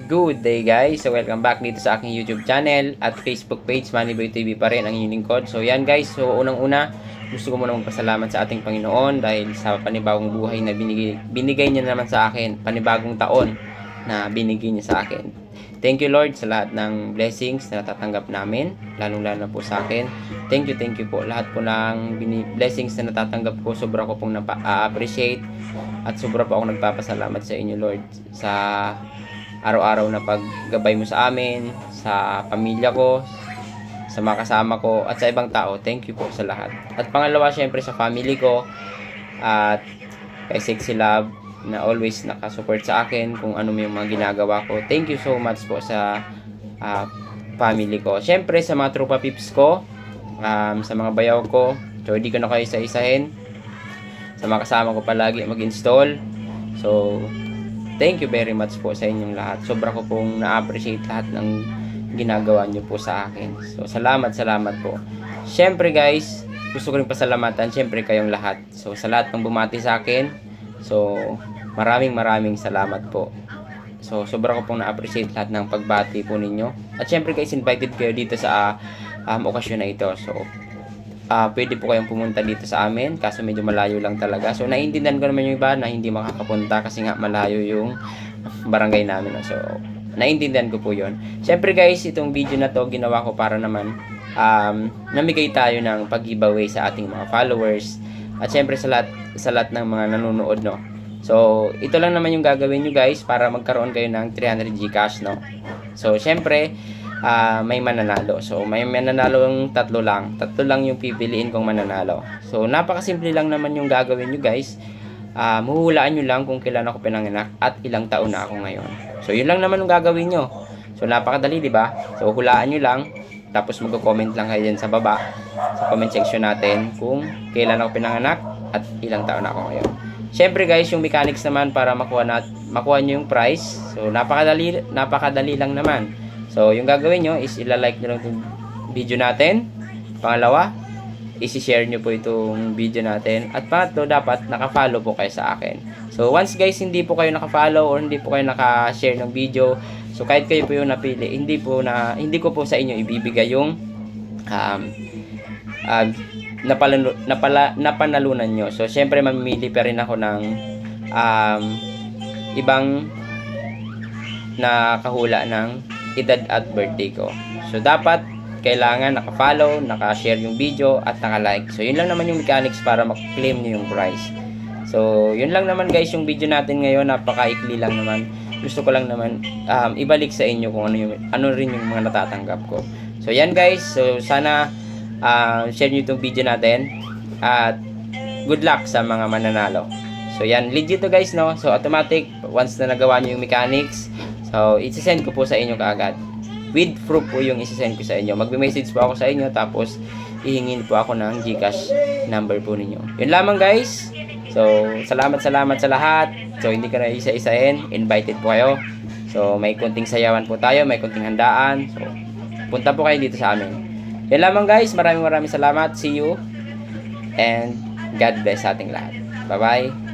Good day guys, so welcome back dito sa aking YouTube channel at Facebook page, Moneyboy TV pa rin ang inyong lingkod. So yan guys, so unang-una gusto ko muna magpasalamat sa ating Panginoon dahil sa panibagong buhay na binigay niya naman sa akin, panibagong taon na binigay niya sa akin. Thank you Lord sa lahat ng blessings na natatanggap namin, lalong-lalo na po sa akin. Thank you po. Lahat po ng blessings na natatanggap ko, sobra ko pong appreciate at sobra po ako nagpapasalamat sa inyo Lord sa araw-araw na paggabay mo sa amin, sa pamilya ko, sa mga kasama ko, at sa ibang tao. Thank you po sa lahat. At pangalawa, syempre sa family ko, at kay Sexy Love, na always nakasupport sa akin kung ano yung mga ginagawa ko. Thank you so much po sa family ko. Syempre sa mga tropa pips ko, sa mga bayaw ko, so hindi ko na kayo isa-isahin. Sa mga kasama ko palagi mag-install. So, thank you very much po sa inyong lahat. Sobra ko pong na-appreciate lahat ng ginagawa nyo po sa akin. So, salamat po. Siyempre guys, gusto ko rin pasalamatan siyempre kayong lahat. So, sa lahat ng bumati sa akin, so, maraming salamat po. So, sobra ko pong na-appreciate lahat ng pagbati po ninyo. At siyempre guys, invited kayo dito sa okasyon na ito. So, pwede po kayong pumunta dito sa amin, kaso medyo malayo lang talaga. So, naiintindihan ko naman yung iba na hindi makakapunta kasi nga malayo yung barangay namin. So, naiintindihan ko po yun. Siyempre guys, itong video na to ginawa ko para naman namigay tayo ng pag-giveaway sa ating mga followers. At siyempre sa lahat ng mga nanonood, no. So, ito lang naman yung gagawin nyo guys para magkaroon kayo ng 300 Gcash, no. So, siyempre, may mananalo. So, may mananalo yung tatlo lang yung pipiliin kong mananalo. So, napakasimple lang naman yung gagawin nyo guys. Huhulaan nyo lang kung kailan ako pinanganak at ilang taon na ako ngayon. So, yun lang naman yung gagawin nyo. So, napakadali, diba? So, hulaan nyo lang. Tapos, mag-comment lang kayo dyan sa baba, sa comment section natin kung kailan ako pinanganak at ilang taon na ako ngayon. Siyempre guys, yung mechanics naman para makuha nyo yung prize. So, napakadali lang naman. So, yung gagawin nyo is ilalike nyo lang itong video natin. Pangalawa, isi-share nyo po itong video natin. At pangatlo, dapat naka-follow po kayo sa akin. So, once guys, hindi po kayo naka-follow or hindi po kayo naka-share ng video, so kahit kayo po yung napili, hindi ko po sa inyo ibibigay yung napanalunan nyo. So, syempre, mamimili pa rin ako ng ibang nakahula ng edad at birthday ko. So, dapat kailangan naka-follow, naka-share yung video at naka-like. So, yun lang naman yung mechanics para mag-claim nyo yung prize. So, yun lang naman guys yung video natin ngayon. Napaka-ikli lang naman. Gusto ko lang naman ibalik sa inyo kung ano rin yung mga natatanggap ko. So, yan guys. So, sana share nyo itong video natin. At good luck sa mga mananalo. So, yan. Legit to guys, no? So, automatic. Once na nagawa nyo yung mechanics, so, isi-send ko po sa inyo kaagad. With proof po yung isi-send ko sa inyo. Magbe-message po ako sa inyo, tapos ihingin po ako ng Gcash number po ninyo. Yun lamang guys. So, salamat sa lahat. So, hindi ka na isa-isahin. Invited po kayo. So, may kunting sayawan po tayo, may kunting handaan. So, punta po kayo dito sa amin. Yun lamang guys. Maraming salamat. See you. And God bless sa ating lahat. Bye-bye.